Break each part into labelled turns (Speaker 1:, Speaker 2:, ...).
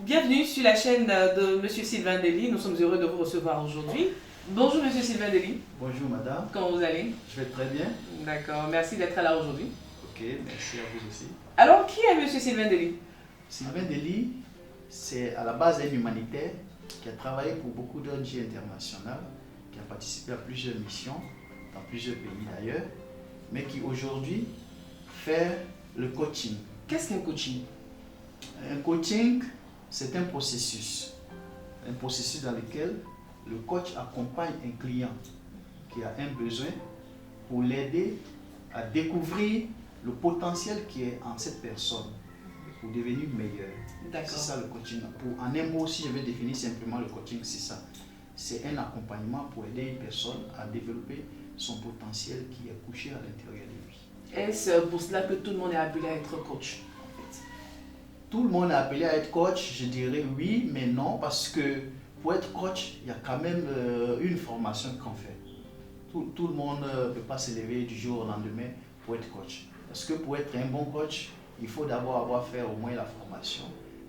Speaker 1: Bienvenue sur la chaîne de Monsieur Sylvain Dely. Nous sommes heureux de vous recevoir aujourd'hui. Bonjour Monsieur Sylvain Dely.
Speaker 2: Bonjour madame.
Speaker 1: Comment vous allez?
Speaker 2: Je vais très bien.
Speaker 1: D'accord, merci d'être là aujourd'hui.
Speaker 2: Ok, merci à vous aussi.
Speaker 1: Alors, qui est Monsieur Sylvain Dely?
Speaker 2: Sylvain Dely, c'est à la base un humanitaire qui a travaillé pour beaucoup d'ONG internationales, qui a participé à plusieurs missions, dans plusieurs pays d'ailleurs, mais qui aujourd'hui fait le coaching.
Speaker 1: Qu'est-ce qu'un coaching?
Speaker 2: Un coaching, c'est un processus dans lequel le coach accompagne un client qui a un besoin pour l'aider à découvrir le potentiel qui est en cette personne pour devenir meilleur. C'est ça le coaching. En un mot, si je vais définir simplement le coaching, c'est ça. C'est un accompagnement pour aider une personne à développer son potentiel qui est couché à l'intérieur de lui.
Speaker 1: Est-ce pour cela que tout le monde est appelé à être coach?
Speaker 2: Tout le monde est appelé à être coach, je dirais oui, mais non, parce que pour être coach, il y a quand même une formation qu'on fait. Tout le monde ne peut pas se lever du jour au lendemain pour être coach. Parce que pour être un bon coach, il faut d'abord avoir fait au moins la formation.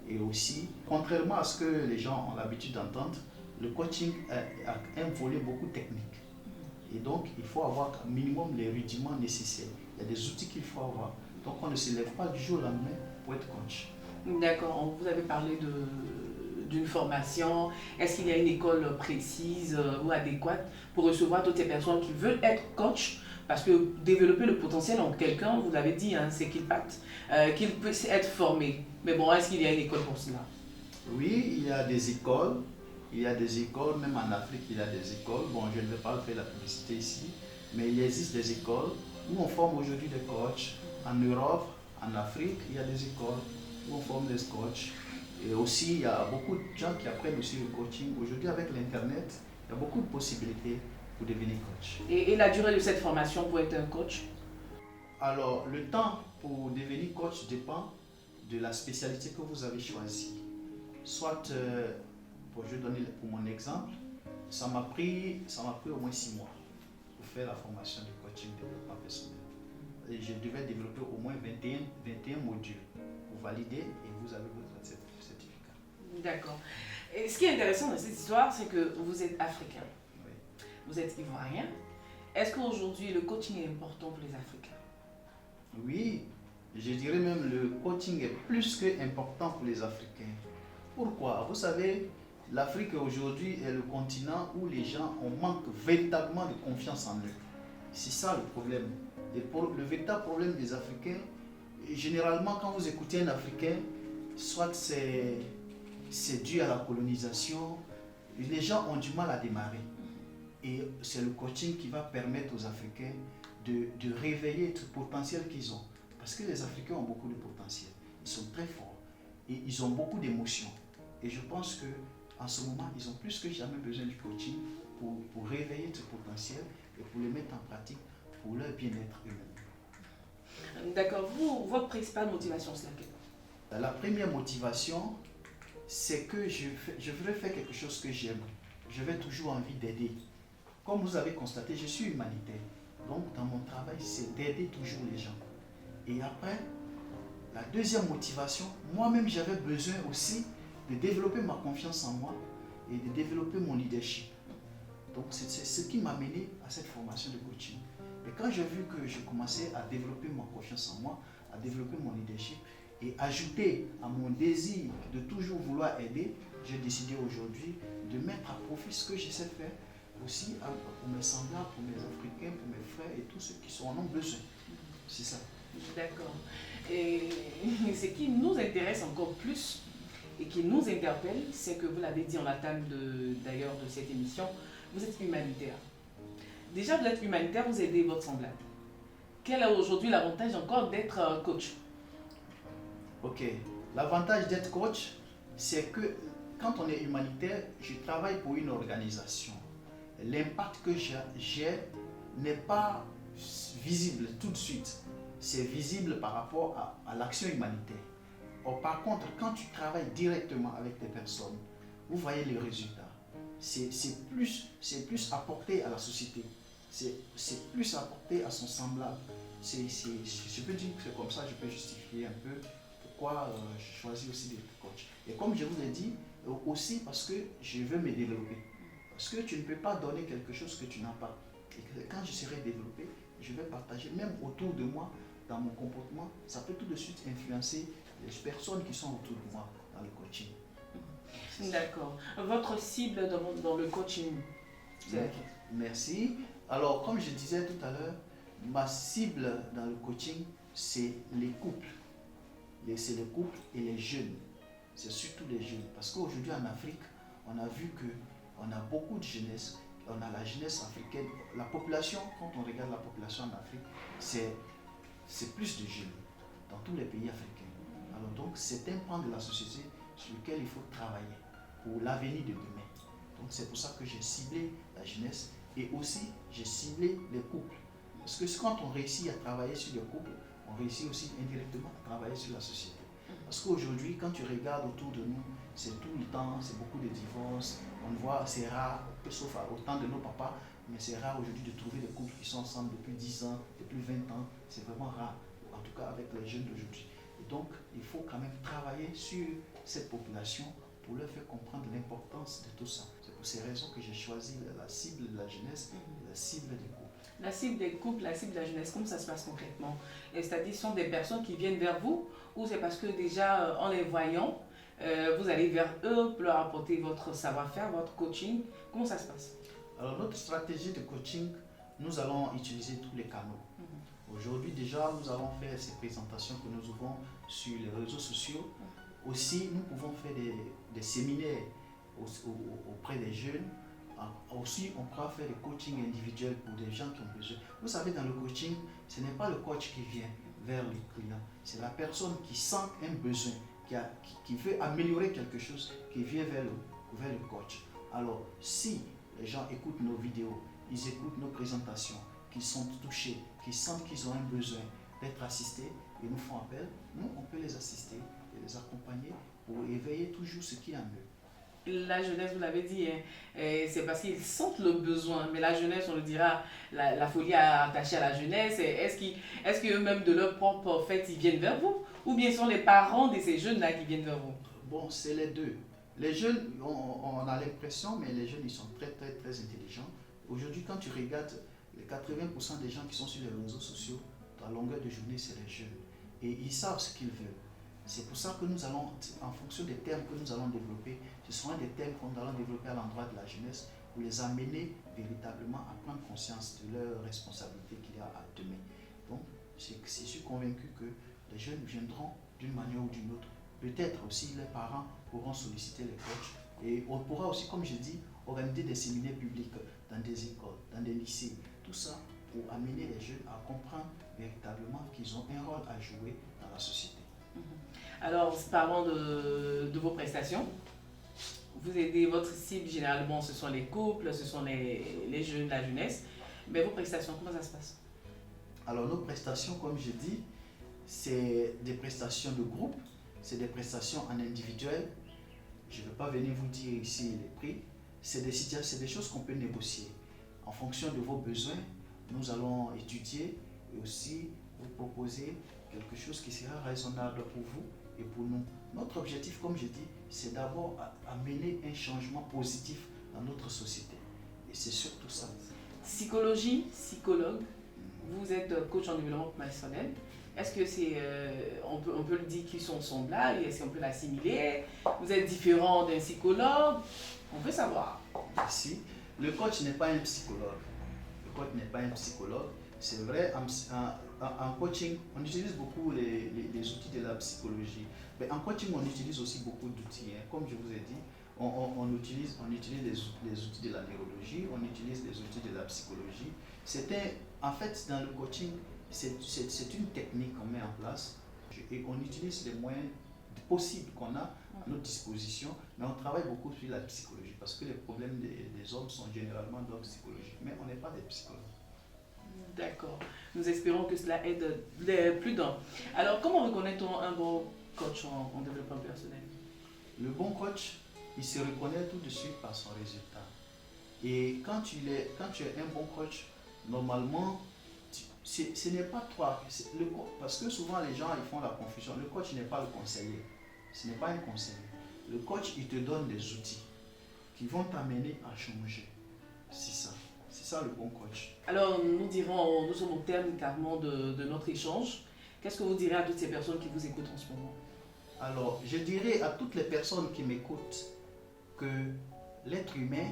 Speaker 2: Et aussi, contrairement à ce que les gens ont l'habitude d'entendre, le coaching a un volet beaucoup technique. Et donc, il faut avoir un minimum les rudiments nécessaires. Il y a des outils qu'il faut avoir. Donc, on ne se lève pas du jour au lendemain pour être coach.
Speaker 1: D'accord, vous avez parlé d'une formation. Est-ce qu'il y a une école précise ou adéquate pour recevoir toutes ces personnes qui veulent être coach? Parce que développer le potentiel en quelqu'un, vous l'avez dit, hein, c'est qu'il puisse être formé. Mais bon, est-ce qu'il y a une école pour cela?
Speaker 2: Oui, il y a des écoles. Il y a des écoles, même en Afrique, il y a des écoles. Bon, je ne vais pas faire la publicité ici, mais il existe des écoles où on forme aujourd'hui des coachs. En Europe, en Afrique, il y a des écoles où on forme des coachs. Et aussi, il y a beaucoup de gens qui apprennent aussi le coaching. Aujourd'hui, avec l'Internet, il y a beaucoup de possibilités pour devenir coach.
Speaker 1: Et la durée de cette formation pour être un coach?
Speaker 2: Alors, le temps pour devenir coach dépend de la spécialité que vous avez choisie. Soit, je vais donner pour mon exemple, ça m'a pris au moins 6 mois pour faire la formation de coaching développement personnel. Et je devais développer au moins 21 modules pour valider et vous avez votre certificat.
Speaker 1: D'accord. Et ce qui est intéressant dans cette histoire, c'est que vous êtes africain.
Speaker 2: Oui.
Speaker 1: Vous êtes ivoirien. Est-ce qu'aujourd'hui le coaching est important pour les Africains?
Speaker 2: Oui, je dirais même le coaching est plus que important pour les Africains. Pourquoi? Vous savez, l'Afrique aujourd'hui est le continent où les gens manquent véritablement de confiance en eux. C'est ça le problème. Et le véritable problème des Africains, généralement quand vous écoutez un Africain, soit c'est dû à la colonisation, les gens ont du mal à démarrer. Et c'est le coaching qui va permettre aux Africains de réveiller tout le potentiel qu'ils ont. Parce que les Africains ont beaucoup de potentiel. Ils sont très forts et ils ont beaucoup d'émotions. Et je pense qu'en ce moment, ils ont plus que jamais besoin du coaching pour réveiller ce potentiel et pour le mettre en pratique pour leur bien-être eux-mêmes.
Speaker 1: D'accord. Votre principale motivation, c'est laquelle?
Speaker 2: La première motivation, c'est que je voudrais faire quelque chose que j'aime. J'avais toujours envie d'aider. Comme vous avez constaté, je suis humanitaire. Donc, dans mon travail, c'est d'aider toujours les gens. Et après, la deuxième motivation, moi-même, j'avais besoin aussi de développer ma confiance en moi et de développer mon leadership. Donc, c'est ce qui m'a mené à cette formation de coaching. Et quand j'ai vu que je commençais à développer ma confiance en moi, à développer mon leadership et ajouter à mon désir de toujours vouloir aider, j'ai décidé aujourd'hui de mettre à profit ce que je sais faire aussi pour mes semblables, pour mes Africains, pour mes frères et tous ceux qui en ont besoin. C'est ça.
Speaker 1: D'accord. Et ce qui nous intéresse encore plus et qui nous interpelle, c'est que vous l'avez dit en entame d'ailleurs de cette émission, vous êtes humanitaire. Déjà, vous êtes humanitaire, vous aidez votre semblable. Quel est aujourd'hui l'avantage encore d'être coach?
Speaker 2: Ok. L'avantage d'être coach, c'est que quand on est humanitaire, je travaille pour une organisation. L'impact que j'ai n'est pas visible tout de suite. C'est visible par rapport à l'action humanitaire. Or, par contre, quand tu travailles directement avec des personnes, vous voyez les résultats. C'est plus apporté à la société. C'est plus apporté à son semblable. Je peux dire que c'est comme ça, je peux justifier un peu pourquoi je choisis aussi d'être coach. Et comme je vous ai dit, aussi parce que je veux me développer. Parce que tu ne peux pas donner quelque chose que tu n'as pas. Et que quand je serai développé, je vais partager, même autour de moi, dans mon comportement, ça peut tout de suite influencer les personnes qui sont autour de moi dans le coaching.
Speaker 1: D'accord. Votre cible dans le coaching, c'est laquelle?
Speaker 2: Merci. Alors, comme je disais tout à l'heure, ma cible dans le coaching, c'est les couples. C'est les couples et les jeunes. C'est surtout les jeunes. Parce qu'aujourd'hui en Afrique, on a vu qu'on a beaucoup de jeunesse. On a la jeunesse africaine. La population, quand on regarde la population en Afrique, c'est plus de jeunes dans tous les pays africains. Alors donc, c'est un pan de la société sur lequel il faut travailler pour l'avenir de demain. Donc c'est pour ça que j'ai ciblé la jeunesse et aussi j'ai ciblé les couples. Parce que quand on réussit à travailler sur les couples, on réussit aussi indirectement à travailler sur la société. Parce qu'aujourd'hui, quand tu regardes autour de nous, c'est tout le temps, c'est beaucoup de divorces. On voit, c'est rare, sauf au temps de nos papas, mais c'est rare aujourd'hui de trouver des couples qui sont ensemble depuis 10 ans, depuis 20 ans. C'est vraiment rare, en tout cas avec les jeunes d'aujourd'hui. Et donc, il faut quand même travailler sur cette population pour leur faire comprendre l'importance de tout ça. C'est pour ces raisons que j'ai choisi la cible de la jeunesse et la cible des couples.
Speaker 1: La cible des couples, la cible de la jeunesse, comment ça se passe concrètement? C'est-à-dire, ce sont des personnes qui viennent vers vous ou c'est parce que déjà, en les voyant, vous allez vers eux pour leur apporter votre savoir-faire, votre coaching? Comment ça se passe?
Speaker 2: Alors, notre stratégie de coaching, nous allons utiliser tous les canaux. Aujourd'hui, déjà, nous allons faire ces présentations que nous ouvrons sur les réseaux sociaux. Aussi, nous pouvons faire des séminaires auprès des jeunes. Aussi, on pourra faire des coachings individuels pour des gens qui ont besoin. Vous savez, dans le coaching, ce n'est pas le coach qui vient vers le client. C'est la personne qui sent un besoin, qui veut améliorer quelque chose, qui vient vers le coach. Alors, si les gens écoutent nos vidéos, ils écoutent nos présentations, qu'ils sont touchés, qu'ils sentent qu'ils ont un besoin d'être assistés, ils nous font appel, nous, on peut les assister et les accompagner pour éveiller toujours ce qui est en eux.
Speaker 1: La jeunesse, vous l'avez dit, hein, c'est parce qu'ils sentent le besoin. Mais la jeunesse, on le dira, la folie attachée à la jeunesse. Est-ce qu'eux-mêmes, de leur propre fait, ils viennent vers vous? Ou bien ce sont les parents de ces jeunes-là qui viennent vers vous?
Speaker 2: Bon, c'est les deux. Les jeunes, on a l'impression, mais les jeunes, ils sont très, très, très intelligents. Aujourd'hui, quand tu regardes les 80% des gens qui sont sur les réseaux sociaux, à longueur de journée, c'est les jeunes. Et ils savent ce qu'ils veulent. C'est pour ça que nous allons, en fonction des thèmes que nous allons développer, ce seront des thèmes que nous allons développer à l'endroit de la jeunesse pour les amener véritablement à prendre conscience de leurs responsabilités qu'il y a à demain. Donc, je suis convaincu que les jeunes viendront d'une manière ou d'une autre. Peut-être aussi les parents pourront solliciter les coachs. Et on pourra aussi, comme je dis, organiser des séminaires publics dans des écoles, dans des lycées. Tout ça pour amener les jeunes à comprendre véritablement qu'ils ont un rôle à jouer dans la société.
Speaker 1: Alors, parlons de vos prestations. Vous aidez votre cible, généralement, ce sont les couples, ce sont les jeunes, la jeunesse. Mais vos prestations, comment ça se passe?
Speaker 2: Alors, nos prestations, comme je dis, c'est des prestations de groupe, c'est des prestations en individuel. Je ne vais pas venir vous dire ici les prix. C'est des choses qu'on peut négocier. En fonction de vos besoins, nous allons étudier et aussi vous proposer quelque chose qui sera raisonnable pour vous et pour nous. Notre objectif, comme je dis, c'est d'abord amener un changement positif dans notre société. Et c'est surtout ça.
Speaker 1: Psychologie, psychologue, vous êtes coach en développement personnel. Est-ce que c'est, on peut le dire qu'ils sont semblables? Est-ce qu'on peut l'assimiler? Vous êtes différent d'un psychologue? On veut savoir.
Speaker 2: Merci. Le coach n'est pas un psychologue. Le coach n'est pas un psychologue. C'est vrai, en coaching, on utilise beaucoup les outils de la psychologie. Mais en coaching, on utilise aussi beaucoup d'outils. Hein. Comme je vous ai dit, on utilise les outils de la neurologie, on utilise les outils de la psychologie. En fait, dans le coaching, c'est une technique qu'on met en place et on utilise les moyens possibles qu'on a à notre disposition, mais on travaille beaucoup sur la psychologie parce que les problèmes des hommes sont généralement d'ordre psychologique, mais on n'est pas des psychologues.
Speaker 1: D'accord. Nous espérons que cela aide les plus d'un. Alors, comment reconnaît-on un bon coach en développement personnel?
Speaker 2: Le bon coach, il se reconnaît tout de suite par son résultat. Et quand tu es un bon coach, normalement, ce n'est pas toi. Parce que souvent les gens ils font la confusion. Le coach n'est pas le conseiller. Ce n'est pas un conseiller. Le coach, il te donne des outils qui vont t'amener à changer. C'est ça. C'est ça le bon coach.
Speaker 1: Alors, nous sommes au terme carrément de notre échange. Qu'est-ce que vous direz à toutes ces personnes qui vous écoutent en ce moment?
Speaker 2: Alors, je dirais à toutes les personnes qui m'écoutent que l'être humain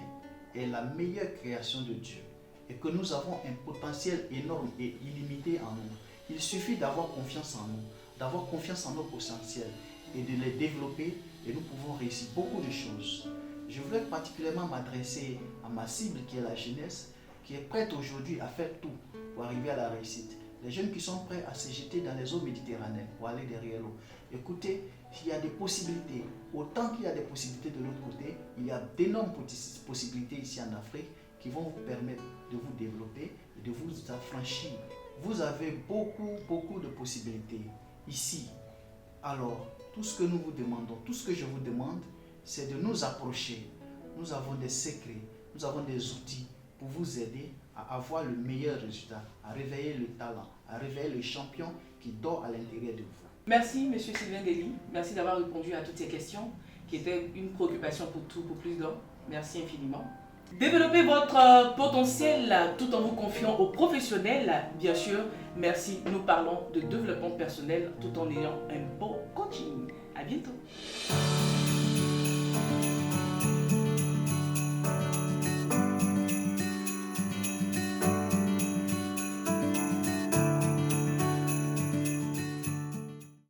Speaker 2: est la meilleure création de Dieu et que nous avons un potentiel énorme et illimité en nous. Il suffit d'avoir confiance en nous, d'avoir confiance en nos potentiels et de les développer et nous pouvons réussir beaucoup de choses. Je voudrais particulièrement m'adresser à ma cible qui est la jeunesse, qui est prête aujourd'hui à faire tout pour arriver à la réussite. Les jeunes qui sont prêts à se jeter dans les eaux méditerranéennes pour aller derrière l'eau. Écoutez, il y a des possibilités. Autant qu'il y a des possibilités de l'autre côté, il y a d'énormes possibilités ici en Afrique qui vont vous permettre de vous développer et de vous affranchir. Vous avez beaucoup de possibilités ici. Alors, tout ce que nous vous demandons, tout ce que je vous demande, c'est de nous approcher. Nous avons des secrets, nous avons des outils pour vous aider à avoir le meilleur résultat, à réveiller le talent, à réveiller le champion qui dort à l'intérieur de vous.
Speaker 1: Merci, M. Sylvain Dely. Merci d'avoir répondu à toutes ces questions qui étaient une préoccupation pour plus d'hommes. Merci infiniment. Développez votre potentiel tout en vous confiant aux professionnels, bien sûr. Merci. Nous parlons de développement personnel tout en ayant un bon coaching. À bientôt.